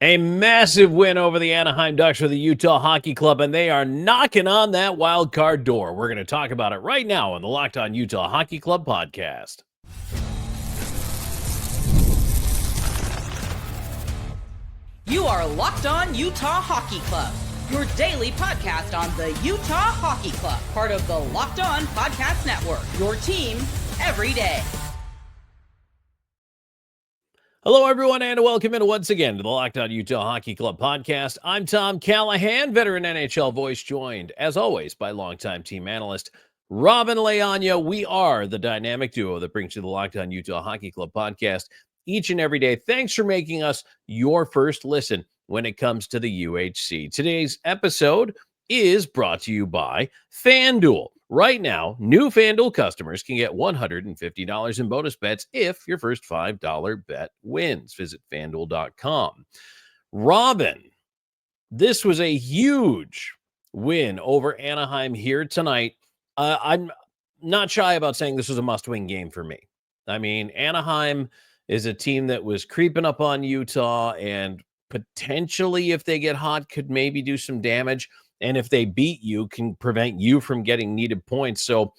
A massive win over the Anaheim Ducks for the Utah Hockey Club, and they are knocking on that wild card door. We're going to talk about it right now on the Locked On Utah Hockey Club podcast. You are Locked On Utah Hockey Club, your daily podcast on the Utah Hockey Club, part of the Locked On Podcast Network, your team every day. Hello, everyone, and welcome in once again to the Locked On Utah Hockey Club podcast. I'm Tom Callahan, veteran NHL voice, joined, as always, by longtime team analyst Robin Leaño. We are the dynamic duo that brings you the Locked On Utah Hockey Club podcast each and every day. Thanks for making us your first listen when it comes to the UHC. Today's episode is brought to you by FanDuel. Right now, new FanDuel customers can get $150 in bonus bets if your first $5 bet wins. Visit FanDuel.com. Robin, this was a huge win over Anaheim here tonight. I'm not shy about saying this was a must-win game for me. I mean, Anaheim is a team that was creeping up on Utah and potentially, if they get hot, could maybe do some damage. And if they beat you, can prevent you from getting needed points. So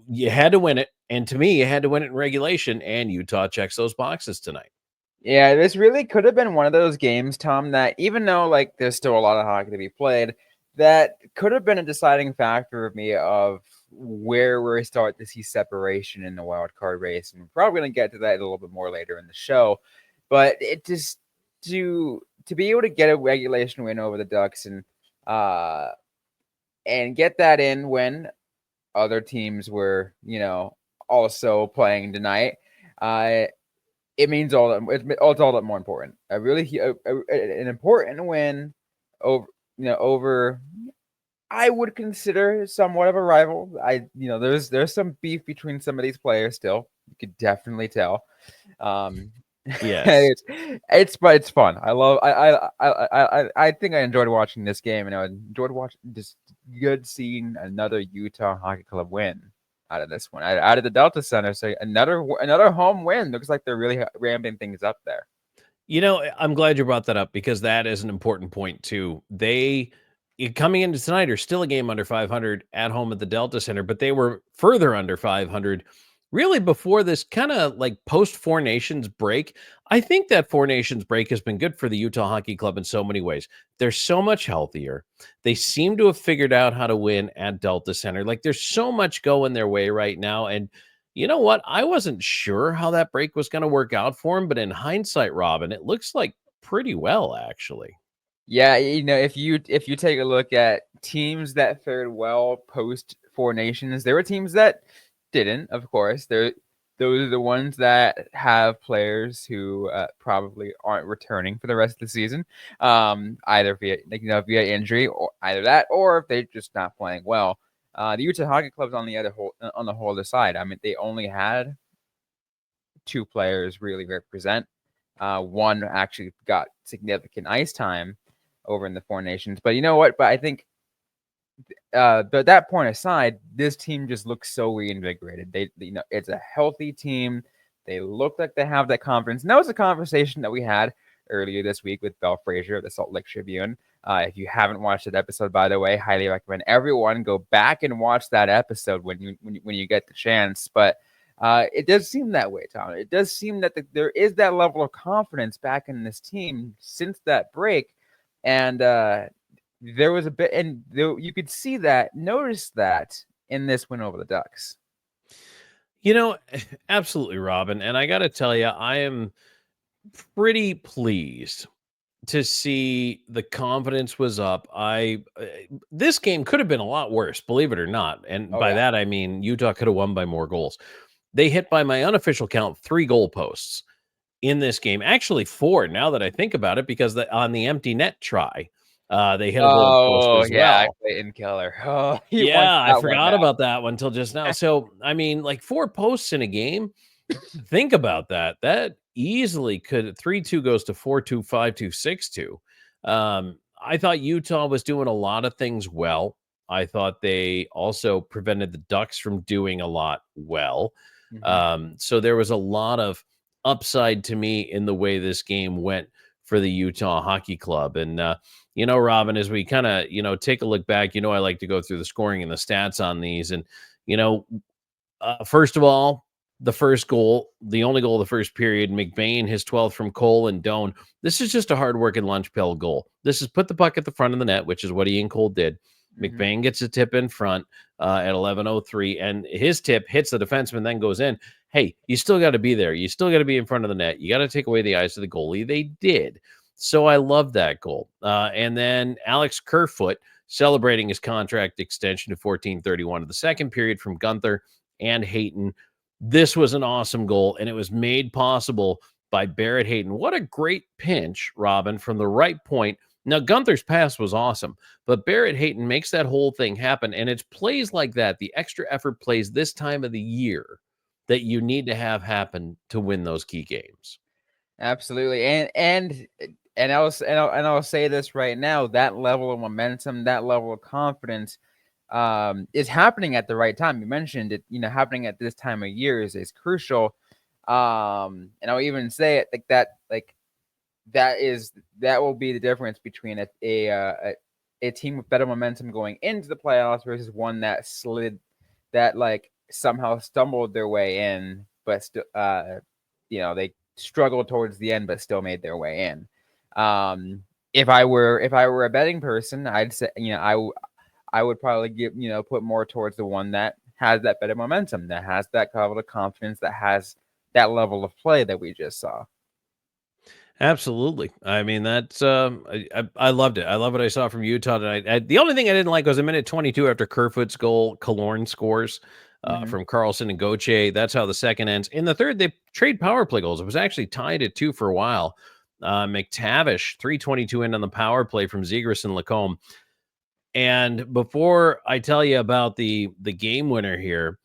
you had to win it. And to me, you had to win it in regulation. And Utah checks those boxes tonight. Yeah, this really could have been one of those games, Tom, that even though like there's still a lot of hockey to be played, that could have been a deciding factor of me of where we start to see separation in the wild card race. And we're probably going to get to that a little bit more later in the show. But it just to be able to get a regulation win over the Ducks and get that in when other teams were, also playing tonight. It means it's all that more important. An important win over. I would consider somewhat of a rival. There's some beef between some of these players still. You could definitely tell. Yes, it's fun. I think I enjoyed watching this game, and I enjoyed watching this good seeing another Utah Hockey Club win out of this one, out of the Delta Center. So another home win. Looks like they're really ramping things up there. I'm glad you brought that up because that is an important point too. They coming into tonight are still a game under 500 at home at the Delta Center, but they were further under 500 really before this kind of like post Four Nations break. I think that Four Nations break has been good for the Utah Hockey Club in so many ways. They're so much healthier. They seem to have figured out how to win at Delta Center. Like there's so much going their way right now. And you know what? I wasn't sure how that break was going to work out for them, but in hindsight, Robin, it looks like pretty well, actually. Yeah, if you take a look at teams that fared well post Four Nations, there were teams that didn't, of course. Those are the ones that have players who probably aren't returning for the rest of the season, either via injury or either that, or if they're just not playing well. The Utah Hockey Club's on the whole other side. I mean, they only had two players really represent. One actually got significant ice time over in the Four Nations, but you know what? But I think. But that point aside, this team just looks so reinvigorated. It's a healthy team. They look like they have that confidence. And that was a conversation that we had earlier this week with Belle Frazier of the Salt Lake Tribune. If you haven't watched that episode, by the way, highly recommend everyone go back and watch that episode when you get the chance. But it does seem that way, Tom. It does seem that there is that level of confidence back in this team since that break, and there was a bit, and you could notice that in this win over the Ducks. Absolutely, Robin. And I got to tell you, I am pretty pleased to see the confidence was up. This game could have been a lot worse, believe it or not. And by that, I mean, Utah could have won by more goals. They hit, by my unofficial count, 3 goalposts in this game. Actually, 4 now that I think about it, because on the empty net try, they hit a goal post as well. Clayton Keller. Oh, I forgot about that one until just now. So, I mean, like 4 posts in a game. Think about that. That easily could 3-2 goes to 4-2, 5-2, 6-2. I thought Utah was doing a lot of things well. I thought they also prevented the Ducks from doing a lot well. So there was a lot of upside to me in the way this game went for the Utah Hockey Club. And, Robin, as we kind of, take a look back, I like to go through the scoring and the stats on these. And, first of all, the first goal, the only goal of the first period, McBain, his 12th from Cole and Doan. This is just a hard-working lunch pail goal. This is put the puck at the front of the net, which is what he and Cole did. McBain gets a tip in front at 11:03, and his tip hits the defenseman, then goes in. Hey, you still got to be there. You still got to be in front of the net. You got to take away the eyes of the goalie. They did. So I love that goal. And then Alex Kerfoot celebrating his contract extension to 14:31 of the second period from Gunther and Hayton. This was an awesome goal, and it was made possible by Barrett Hayton. What a great pinch, Robin, from the right point. Now, Gunther's pass was awesome, but Barrett Hayton makes that whole thing happen, and it's plays like that, the extra effort plays this time of the year, that you need to have happen to win those key games. Absolutely, and I'll say this right now: that level of momentum, that level of confidence, is happening at the right time. You mentioned it, happening at this time of year is crucial. And I'll even say it like that, that will be the difference between a team with better momentum going into the playoffs versus one that slid, that somehow stumbled their way in, but still, they struggled towards the end, but still made their way in. If I were a betting person, I'd say, I would probably put more towards the one that has that better momentum, that has that level of confidence, that has that level of play that we just saw. Absolutely. I mean, that's I loved it. I love what I saw from Utah tonight. The only thing I didn't like was a minute 22 after Kerfoot's goal, Killorn scores from Carlson and Gauthier. That's how the second ends. In the third, they trade power play goals. It was actually tied at 2 for a while. McTavish, 3:22 in on the power play from Zegras and Lacombe. And before I tell you about the game winner here,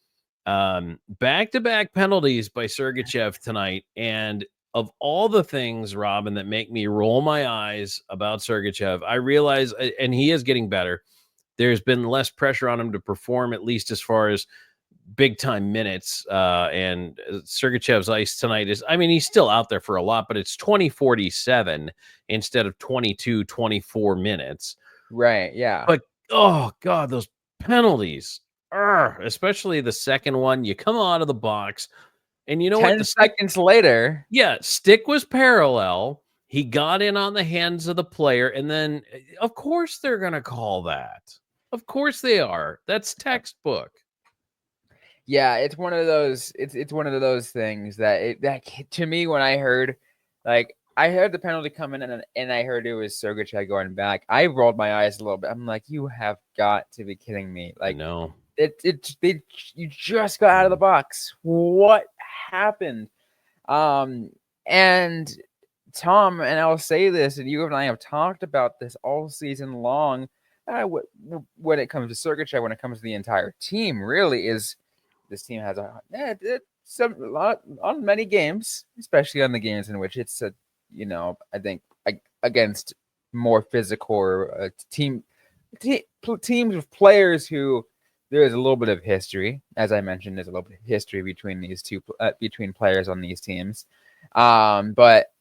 back-to-back penalties by Sergachev tonight. And of all the things, Robin, that make me roll my eyes about Sergachev, I realize, and he is getting better, there's been less pressure on him to perform, at least as far as big-time minutes. And Sergachev's ice tonight is, he's still out there for a lot, but it's 20:47 instead of 22-24 minutes. Right, yeah. But, oh, God, those penalties, especially the second one. You come out of the box, and you know 10 what? seconds later. Yeah, stick was parallel. He got in on the hands of the player, and then, of course, they're going to call that. Of course they are. That's textbook. Yeah, it's one of those. It's one of those things that to me, when I heard, I heard the penalty come in, and I heard it was Sergachev going back, I rolled my eyes a little bit. I'm like, you have got to be kidding me! No, you just got out of the box. What happened? And Tom, and I'll say this, and you and I have talked about this all season long. When it comes to Sergachev, when it comes to the entire team, really is this team has on many games, especially on the games in which it's I think against more physical teams with players who there is a little bit of history. As I mentioned, there's a little bit of history between these two between players on these teams. But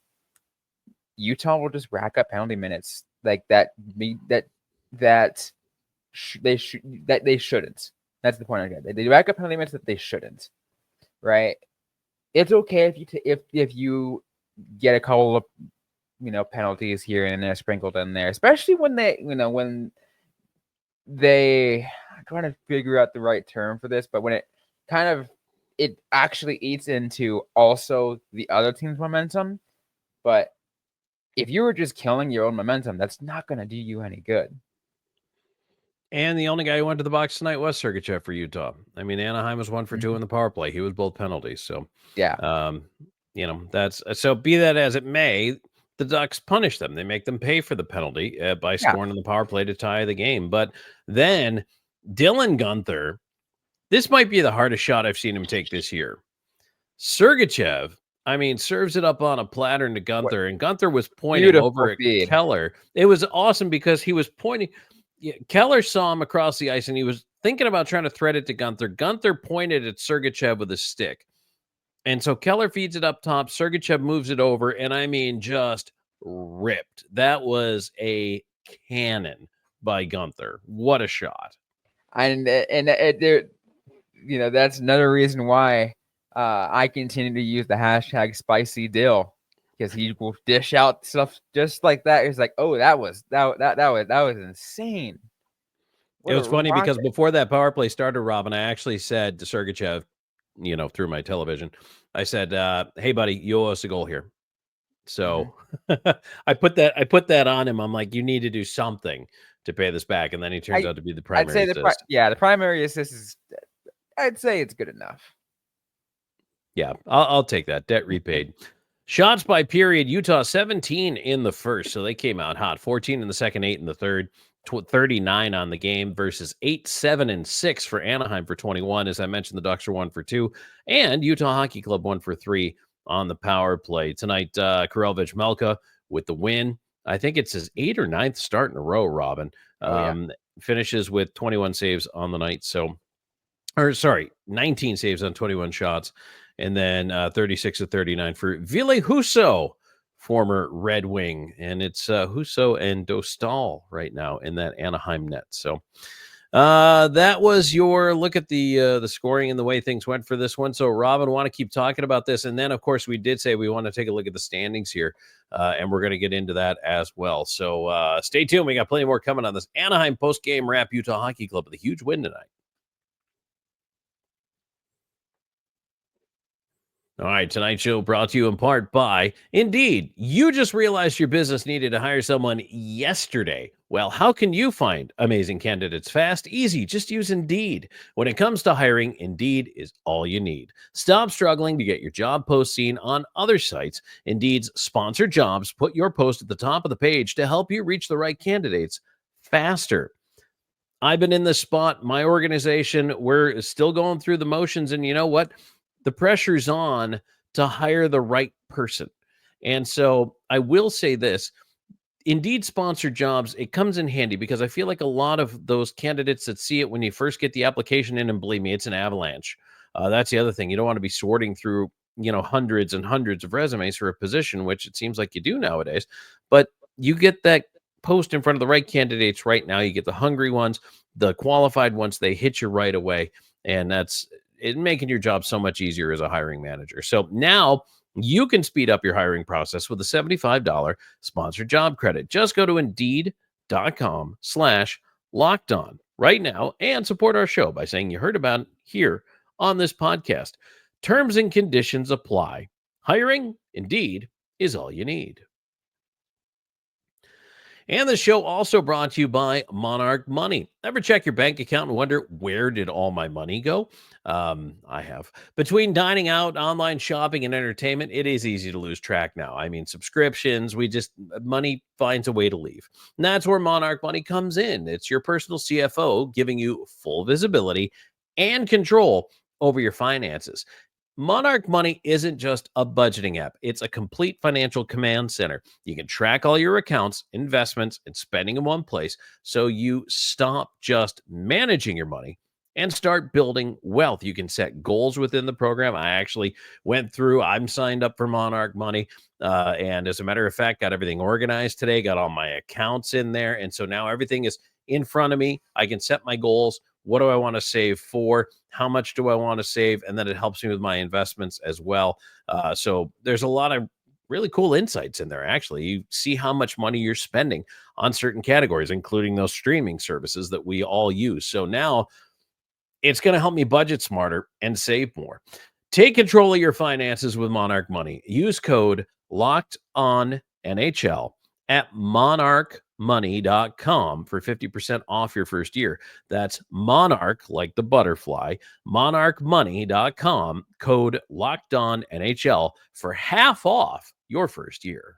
Utah will just rack up penalty minutes like that. They shouldn't. That's the point I get. They rack up penalty minutes that they shouldn't. Right? It's okay if you get a couple of penalties here and there sprinkled in there, especially when I'm trying to figure out the right term for this, but when it actually eats into also the other team's momentum. But if you were just killing your own momentum, that's not going to do you any good. And the only guy who went to the box tonight was Sergachev for Utah. Anaheim was 1 for 2 in the power play. He was both penalties. So yeah, that's so. Be that as it may, the Ducks punish them. They make them pay for the penalty by scoring on the power play to tie the game. But then Dylan Gunther, this might be the hardest shot I've seen him take this year. Sergachev, serves it up on a platter into Gunther, and Gunther was pointing over at Keller. It was awesome because he was pointing. Keller saw him across the ice, and he was thinking about trying to thread it to Gunther. Gunther pointed at Sergachev with a stick. And so Keller feeds it up top. Sergachev moves it over, and just ripped. That was a cannon by Gunther. What a shot. And there, that's another reason why I continue to use the hashtag spicy dill, because he will dish out stuff just like that. It's like, oh, that was insane. It was funny because before that power play started, Robin, I actually said to Sergachev, through my television, I said, hey, buddy, you owe us a goal here. So I put that on him. I'm like, you need to do something to pay this back. And then he turns out to be the primary assist. The primary assist is, I'd say it's good enough. Yeah, I'll take that. Debt repaid. Shots by period, Utah 17 in the first. So they came out hot. 14 in the second, 8 in the third. 39 on the game versus 8, 7, and 6 for Anaheim for 21. As I mentioned, the Ducks are 1 for 2, and Utah Hockey Club 1 for 3 on the power play tonight. Karelvich Melka with the win. I think it's his 8th or 9th start in a row. Robin finishes with 21 saves on the night. 19 saves on 21 shots, and then 36 of 39 for Ville Husso, former Red Wing, and it's Husso and Dostal right now in that Anaheim net. So that was your look at the scoring and the way things went for this one. So Robin, want to keep talking about this, and then of course we did say we want to take a look at the standings here, and we're going to get into that as well. So stay tuned. We got plenty more coming on this Anaheim post-game wrap. Utah Hockey Club with a huge win tonight. All right, tonight's show brought to you in part by Indeed. You just realized your business needed to hire someone yesterday. Well, how can you find amazing candidates fast? Easy, just use Indeed. When it comes to hiring, Indeed is all you need. Stop struggling to get your job post seen on other sites. Indeed's sponsored jobs put your post at the top of the page to help you reach the right candidates faster. I've been in this spot. My organization, we're still going through the motions, and you know what? The pressure's on to hire the right person. And so I will say this, Indeed sponsored jobs, it comes in handy because I feel like a lot of those candidates that see it when you first get the application in, and believe me, it's an avalanche. That's the other thing. You don't want to be sorting through, hundreds and hundreds of resumes for a position, which it seems like you do nowadays. But you get that post in front of the right candidates right now. You get the hungry ones, the qualified ones, they hit you right away. And that's it, making your job so much easier as a hiring manager. So now you can speed up your hiring process with a $75 sponsored job credit. Just go to Indeed.com/lockedon right now and support our show by saying you heard about it here on this podcast. Terms and conditions apply. Hiring, Indeed, is all you need. And the show also brought to you by Monarch Money. Ever check your bank account and wonder, where did all my money go? I have. Between dining out, online shopping, and entertainment, it is easy to lose track now. I mean, subscriptions, money finds a way to leave. And that's where Monarch Money comes in. It's your personal CFO giving you full visibility and control over your finances. Monarch Money isn't just a budgeting app. It's a complete financial command center. You can track all your accounts, investments, and spending in one place, so you stop just managing your money and start building wealth. You can set goals within the program. I actually I'm signed up for Monarch Money. And as a matter of fact, got everything organized today, got all my accounts in there. And so now everything is in front of me. I can set my goals. What do I want to save for? How much do I want to save? And then it helps me with my investments as well. So there's a lot of really cool insights in there. Actually, you see how much money you're spending on certain categories, including those streaming services that we all use. So now it's going to help me budget smarter and save more. Take control of your finances with Monarch Money. Use code LOCKEDONNHL at monarchmoney.com for 50% off your first year. That's Monarch, like the butterfly, monarchmoney.com, code LOCKEDONNHL for half off your first year.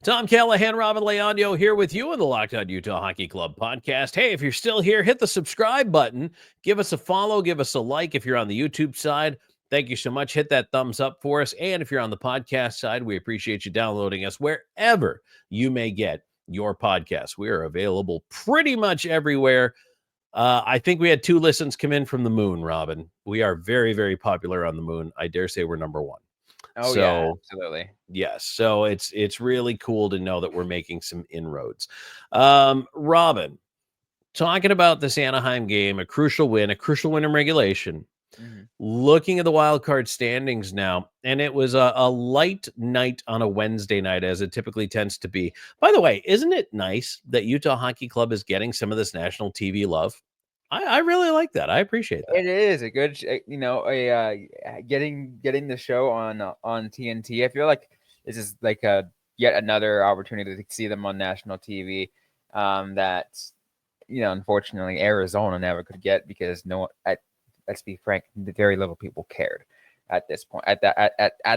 Tom Callahan, Robin Leonio here with you in the Locked On Utah Hockey Club podcast. Hey, if you're still here, hit the subscribe button. Give us a follow. Give us a like if you're on the YouTube side. Thank you so much. Hit that thumbs up for us. And if you're on the podcast side, we appreciate you downloading us wherever you may get your podcasts. We are available pretty much everywhere. I think we had 2 listens come in from the moon, Robin. We are very, very popular on the moon. I dare say we're number 1. Oh yeah, So, absolutely. yes. So it's really cool to know that we're making some inroads. Robin, talking about this Anaheim game, a crucial win in regulation. Mhm. Looking at the wild card standings now, and it was a light night on a Wednesday night, as it typically tends to be. By the way, isn't it nice that Utah Hockey Club is getting some of this national TV love? I really like that. I appreciate that. It is a good, getting the show on TNT. I feel like this is like a yet another opportunity to see them on national TV. That unfortunately Arizona never could get because let's be frank, very little people cared at this point at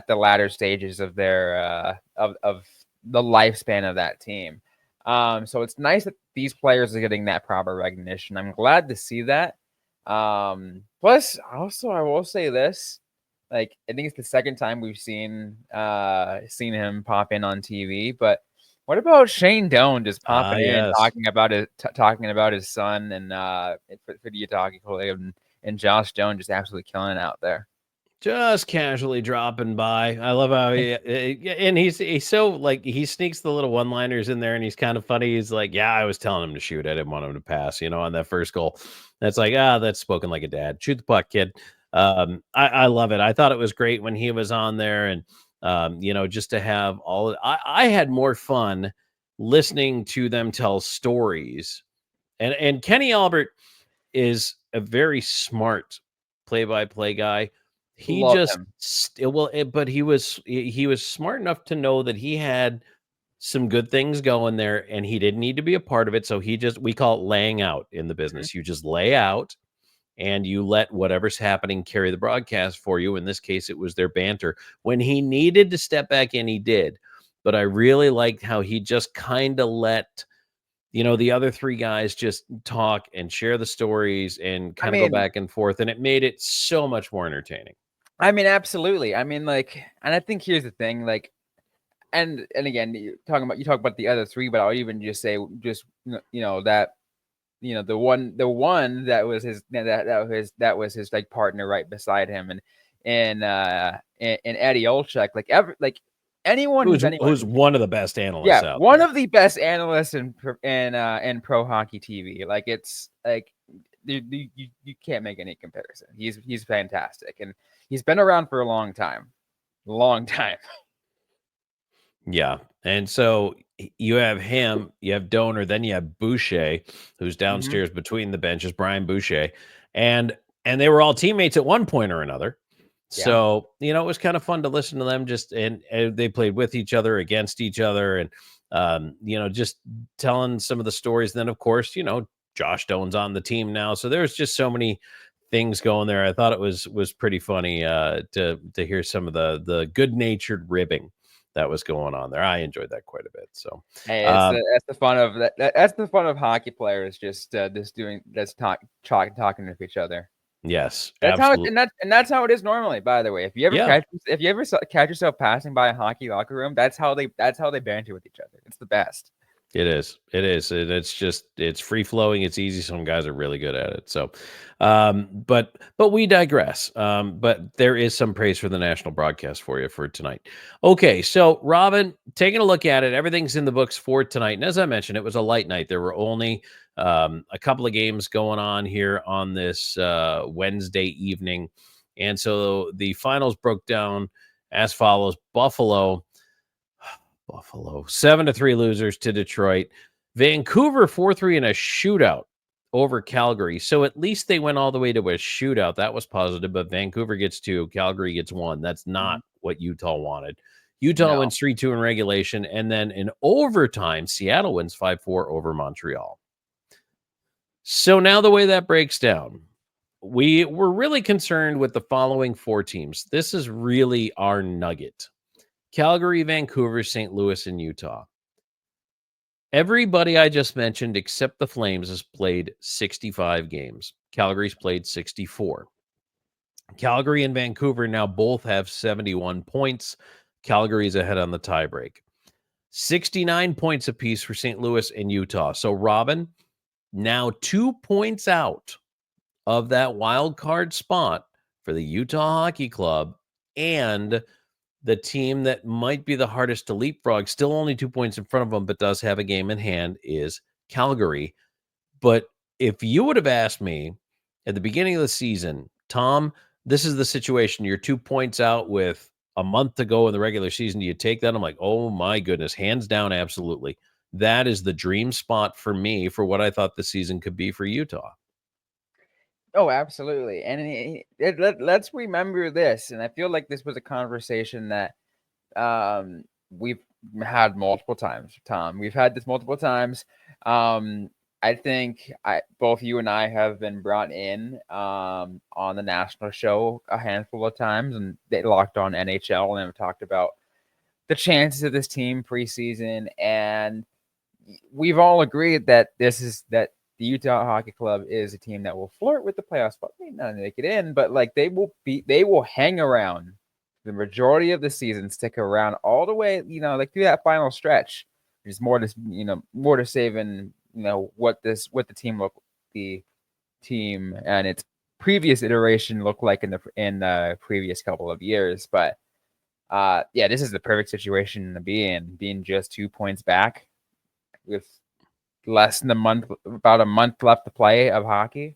the latter stages of their of the lifespan of that team. So it's nice that these players are getting that proper recognition. I'm glad to see that. Plus, also, I will say this: like, I think it's the second time we've seen him pop in on TV. But what about Shane Doan just popping in and Yes. talking about his son and for the Utah Hockey Club and Josh Doan just absolutely killing it out there. Just casually dropping by. I love how and he's so like he sneaks the little one-liners in there, and he's kind of funny. He's like, "Yeah, I was telling him to shoot. I didn't want him to pass." On that first goal. That's like, that's spoken like a dad. Shoot the puck, kid. I love it. I thought it was great when he was on there, and just to have all. I had more fun listening to them tell stories, and Kenny Albert is a very smart play-by-play guy. He Love just him. but he was smart enough to know that he had some good things going there, and he didn't need to be a part of it. So we call it laying out in the Mhm. business. You just lay out and you let whatever's happening carry the broadcast for you. In this case, it was their banter. When he needed to step back in, he did. But I really liked how he just kind of let the other 3 guys just talk and share the stories and I kind of go mean, back and forth, and it made it so much more entertaining. absolutely. I mean, like, and I think here's the thing, like, and again, you talk about the other 3, but I'll even just say just that the one that was his that was his like partner right beside him and Eddie Olczyk, like anyone who's Who's anyone. one of the best analysts Yeah, out one there. of the best analysts in pro hockey TV. Like, it's like you can't make any comparison. He's fantastic, and he's been around for a long time. Yeah, and so you have him, you have Donor, then you have Boucher, who's Mhm. downstairs between the benches, Brian Boucher, and they were all teammates at one point or another. Yeah. So it was kind of fun to listen to them. Just and they played with each other, against each other, and just telling some of the stories. Then of course, Josh Doan's on the team now, so there's just so many things going there. I thought it was pretty funny to hear some of the good natured ribbing that was going on there. I enjoyed that quite a bit. So, Hey, um, that's the fun of that's the fun of hockey players just doing that's talking with each other. yes, That's how it, absolutely. and that's how it is normally. By the way, Yeah, if you ever catch yourself passing by a hockey locker room, that's how they banter with each other. It's the best. it is. It is. And it's free flowing. It's easy. Some guys are really good at it. So, but we digress. But there is some praise for the national broadcast for you for tonight. Okay. So, Robin, taking a look at it, everything's in the books for tonight. And as I mentioned, it was a light night. There were only a couple of games going on here on this Wednesday evening. And so the finals broke down as follows: Buffalo 7-3 losers to Detroit. Vancouver 4-3 in a shootout over Calgary. So at least they went all the way to a shootout. That was positive, but Vancouver gets 2, Calgary gets 1. That's Mhm. not what Utah wanted. Utah No. wins 3-2 in regulation, and then in overtime, Seattle wins 5-4 over Montreal. So now the way that breaks down, we were really concerned with the following 4 teams. This is really our nugget: Calgary, Vancouver, St. Louis, and Utah. Everybody I just mentioned, except the Flames, has played 65 games. Calgary's played 64. Calgary and Vancouver now both have 71 points. Calgary's ahead on the tiebreak. 69 points apiece for St. Louis and Utah. So, Robin, now 2 points out of that wild card spot for the Utah Hockey Club, and the team that might be the hardest to leapfrog, still only 2 points in front of them, but does have a game in hand, is Calgary. But if you would have asked me at the beginning of the season, Tom, this is the situation. You're 2 points out with a month to go in the regular season. Do you take that? I'm like, oh my goodness, hands down, absolutely. That is the dream spot for me for what I thought the season could be for Utah. Oh, absolutely. And let's remember this. And I feel like this was a conversation that we've had multiple times, Tom. We've had this multiple times. I think both you and I have been brought in on the national show a handful of times, and they locked on NHL and have talked about the chances of this team preseason. And we've all agreed that the Utah Hockey Club is a team that will flirt with the playoffs, but may not make it in, but like they will hang around the majority of the season, stick around all the way, like through that final stretch. There's more to saving, what the team and its previous iteration looked like in the previous couple of years. But yeah, this is the perfect situation to be in, being just 2 points back with less than about a month left to play of hockey.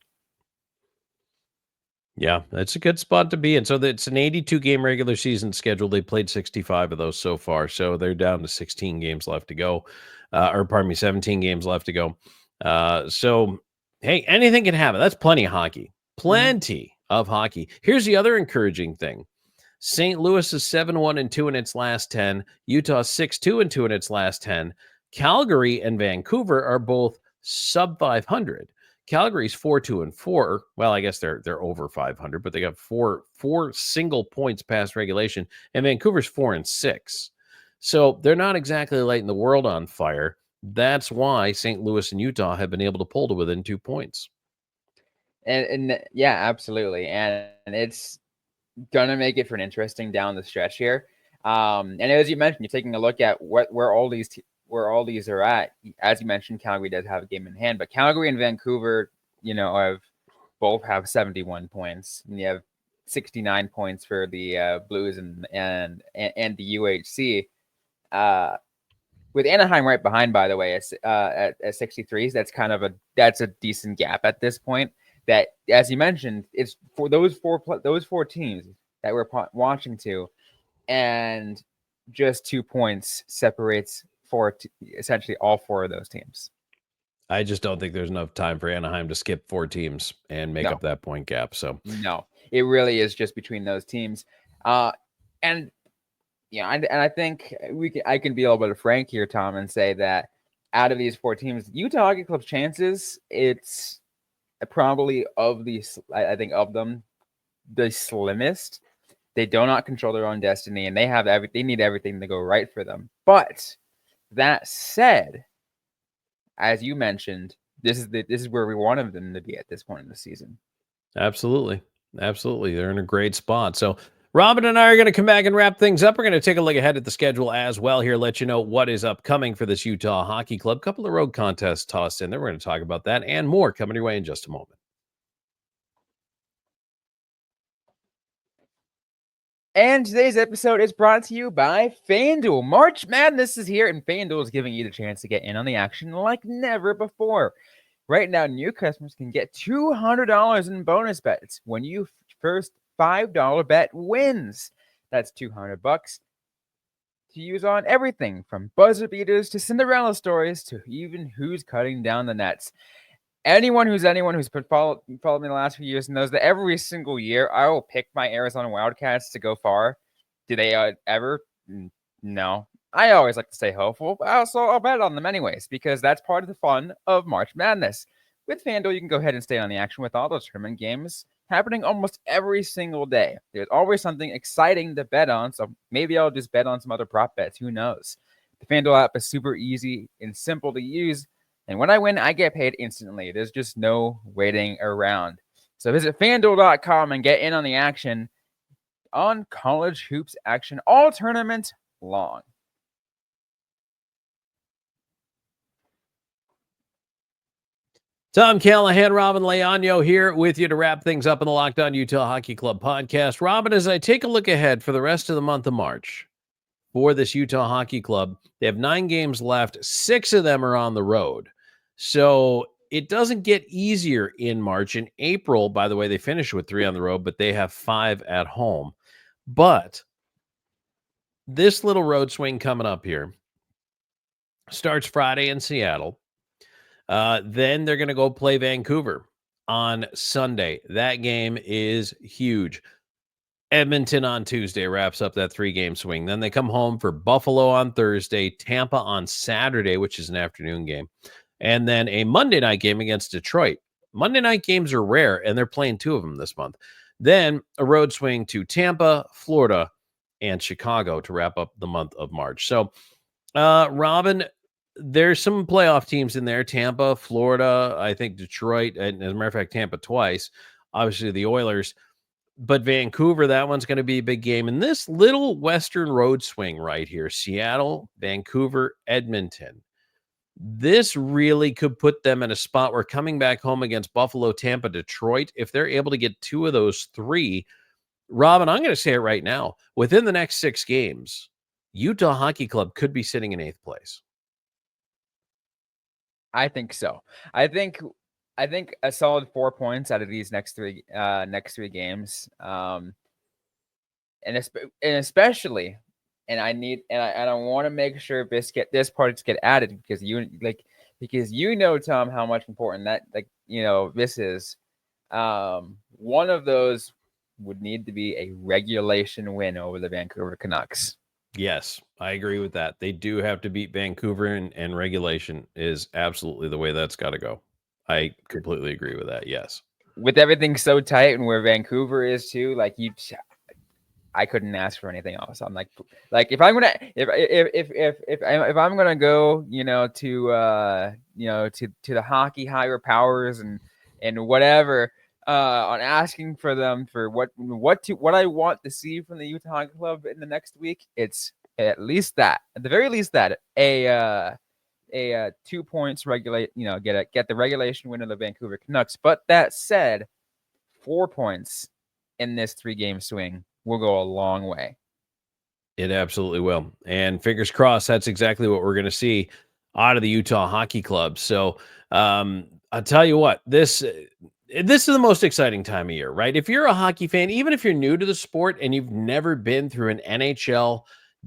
Yeah, that's a good spot to be in. So it's an 82 game regular season schedule. They played 65 of those so far. So they're down to 16 games left to go, or pardon me, 17 games left to go. So, hey, anything can happen. That's plenty of hockey. Plenty of hockey. Here's the other encouraging thing. St. Louis is 7-1-2 in its last 10. Utah 6-2-2 in its last 10. Calgary and Vancouver are both sub 500. Calgary's 4-2-4. Well, I guess they're over 500, but they got four single points past regulation, and Vancouver's 4-6. So they're not exactly lighting the world on fire. That's why St. Louis and Utah have been able to pull to within 2 points. And yeah, absolutely, and it's gonna make it for an interesting down the stretch here. And as you mentioned, you're taking a look at where all these are at. As you mentioned, Calgary does have a game in hand, but Calgary and Vancouver, both have 71 points, and you have 69 points for the Blues and the UHC. With Anaheim right behind, by the way, at 63. That's a decent gap at this point. That, as you mentioned, it's for those four teams that we're watching to, and just 2 points separates essentially all four of those teams. I just don't think there's enough time for Anaheim to skip 4 teams and make up that point gap. So no, it really is just between those teams. And I think I can be a little bit frank here, Tom, and say that out of these 4 teams, Utah Hockey Club's chances, it's probably of them the slimmest. They do not control their own destiny, and they need everything to go right for them. But that said, as you mentioned, this is where we wanted them to be at this point in the season. Absolutely. They're in a great spot. So Robin and I are going to come back and wrap things up. We're going to take a look ahead at the schedule as well here, let you know what is upcoming for this Utah Hockey Club. Couple of road contests tossed in there. We're going to talk about that and more coming your way in just a moment. And today's episode is brought to you by FanDuel. March Madness is here, and FanDuel is giving you the chance to get in on the action like never before. Right now, new customers can get $200 in bonus bets when your first $5 bet wins. That's $200 to use on everything from buzzer beaters to Cinderella stories to even who's cutting down the nets. Anyone who's followed me the last few years knows that every single year I will pick my Arizona Wildcats to go far. Do they ever? No. I always like to stay hopeful, but I'll bet on them anyways, because that's part of the fun of March Madness. With FanDuel, you can go ahead and stay on the action with all those tournament games happening almost every single day. There's always something exciting to bet on, so maybe I'll just bet on some other prop bets. Who knows? The FanDuel app is super easy and simple to use, and when I win, I get paid instantly. There's just no waiting around. So visit FanDuel.com and get in on the action on college hoops action all tournament long. Tom Callahan, Robin Leaño here with you to wrap things up in the Locked On Utah Hockey Club podcast. Robin, as I take a look ahead for the rest of the month of March for this Utah Hockey Club, they have 9 games left. 6 of them are on the road. So it doesn't get easier in March. In April, by the way, they finish with 3 on the road, but they have 5 at home. But this little road swing coming up here starts Friday in Seattle. Then they're going to go play Vancouver on Sunday. That game is huge. Edmonton on Tuesday wraps up that 3-game swing. Then they come home for Buffalo on Thursday, Tampa on Saturday, which is an afternoon game, and then a Monday night game against Detroit. Monday night games are rare, and they're playing 2 of them this month. Then a road swing to Tampa, Florida, and Chicago to wrap up the month of March. So, Robin, there's some playoff teams in there. Tampa, Florida, I think Detroit, and as a matter of fact, Tampa twice. Obviously, the Oilers. But Vancouver, that one's going to be a big game. And this little Western road swing right here, Seattle, Vancouver, Edmonton, this really could put them in a spot where coming back home against Buffalo, Tampa, Detroit, if they're able to get 2 of those 3, Robin, I'm going to say it right now, within the next 6 games, Utah Hockey Club could be sitting in 8th place. I think so. I think a solid 4 points out of these next three games, and especially, and I want to make sure this parts get added because you know, Tom, how much important that this is. One of those would need to be a regulation win over the Vancouver Canucks. Yes, I agree with that. They do have to beat Vancouver, and regulation is absolutely the way that's got to go. I completely agree with that. Yes. With everything so tight and where Vancouver is too, I couldn't ask for anything else. I'm like if I'm gonna if I'm gonna go, to the hockey higher powers and whatever, on asking for them for what I want to see from the Utah Hockey Club in the next week, it's at the very least that a 2 points get the regulation win of the Vancouver Canucks. But that said, 4 points in this 3-game swing will go a long way. It absolutely will. And fingers crossed, that's exactly what we're going to see out of the Utah Hockey Club. So I'll tell you what, this is the most exciting time of year, right? If you're a hockey fan, even if you're new to the sport and you've never been through an NHL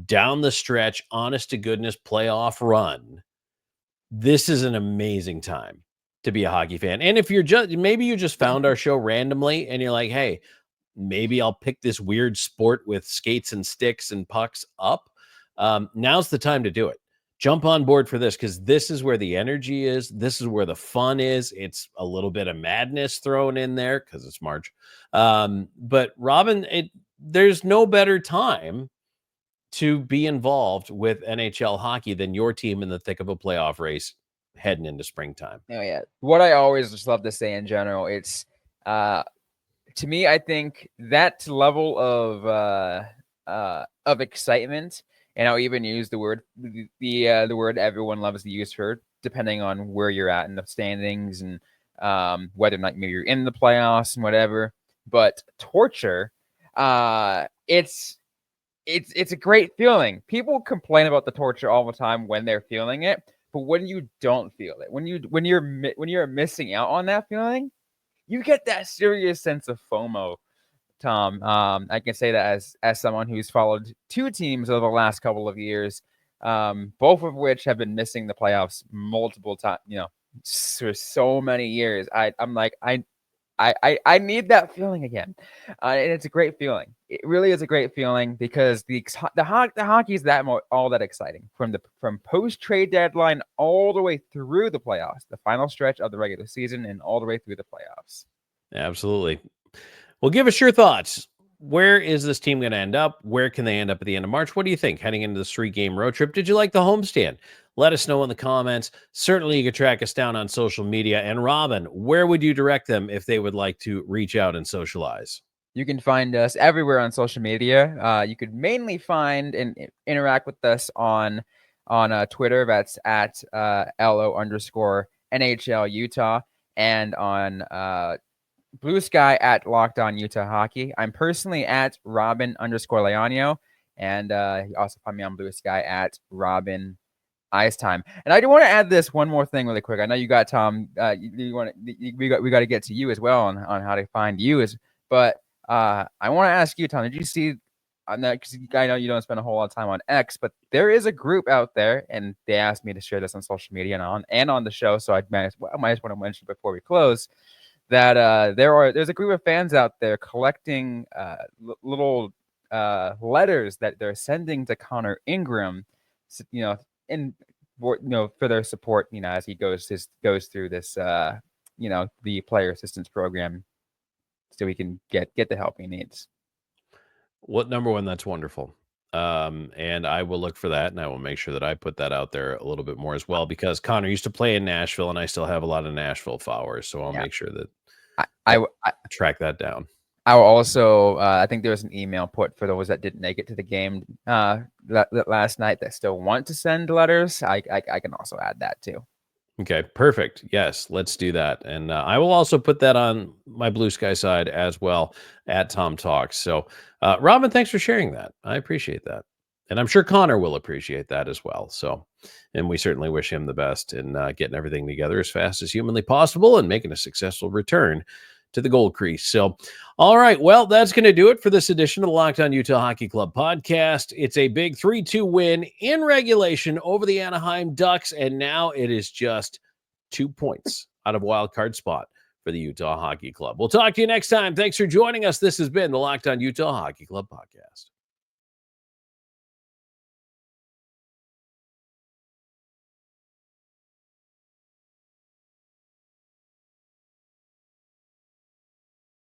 down the stretch, honest to goodness playoff run, this is an amazing time to be a hockey fan. And if maybe you just found our show randomly and you're like, hey, maybe I'll pick this weird sport with skates and sticks and pucks up. Now's the time to do it. Jump on board for this because this is where the energy is. This is where the fun is. It's a little bit of madness thrown in there because it's March. But Robin, there's no better time to be involved with NHL hockey than your team in the thick of a playoff race heading into springtime. Oh yeah. What I always just love to say in general, it's to me, I think that level of excitement, and I'll even use the word the word everyone loves to use for, depending on where you're at in the standings and whether or not maybe you're in the playoffs and whatever. But torture, it's a great feeling. People complain about the torture all the time when they're feeling it, but when you don't feel it, when you're missing out on that feeling, you get that serious sense of FOMO, Tom. I can say that as someone who's followed 2 teams over the last couple of years, both of which have been missing the playoffs multiple times, for so many years. I'm like, I need that feeling again, and it's a great feeling. It really is a great feeling because the hockey is all that exciting from post trade deadline all the way through the playoffs, the final stretch of the regular season, and all the way through the playoffs. Absolutely. Well, give us your thoughts. Where is this team going to end up? Where can they end up at the end of March? What do you think heading into this 3-game road trip? Did you like the homestand? Let us know in the comments. Certainly, you can track us down on social media. And Robin, where would you direct them if they would like to reach out and socialize? You can find us everywhere on social media. You could mainly find and interact with us on Twitter. That's at LO_NHL Utah. and on Blue Sky at Locked On Utah Hockey. I'm personally at Robin_Leonio, and you also find me on Blue Sky at Robin Ice Time. And I do want to add this one more thing really quick. I know you got Tom. We got to get to you as well on how to find you. But I want to ask you, Tom. Did you see? Because I know you don't spend a whole lot of time on X, but there is a group out there, and they asked me to share this on social media and on the show. So I might just want to mention before we close that there's a group of fans out there collecting little letters that they're sending to Conor Ingram, for their support, as he goes through this, the player assistance program, so he can get the help he needs. Well, number one, that's wonderful. And I will look for that, and I will make sure that I put that out there a little bit more as well, because Conor used to play in Nashville, and I still have a lot of Nashville followers, so I'll make sure that I track that down. I will also, I think there was an email put for those that didn't make it to the game last night that still want to send letters. I can also add that too. Okay, perfect. Yes, let's do that. And I will also put that on my Blue Sky side as well at Tom Talks. So, Robin, thanks for sharing that. I appreciate that. And I'm sure Conor will appreciate that as well. So, and we certainly wish him the best in getting everything together as fast as humanly possible and making a successful return to the gold crease. So, all right. Well, that's going to do it for this edition of the Locked On Utah Hockey Club podcast. It's a big 3-2 win in regulation over the Anaheim Ducks, and now it is just 2 points out of wild card spot for the Utah Hockey Club. We'll talk to you next time. Thanks for joining us. This has been the Locked On Utah Hockey Club podcast.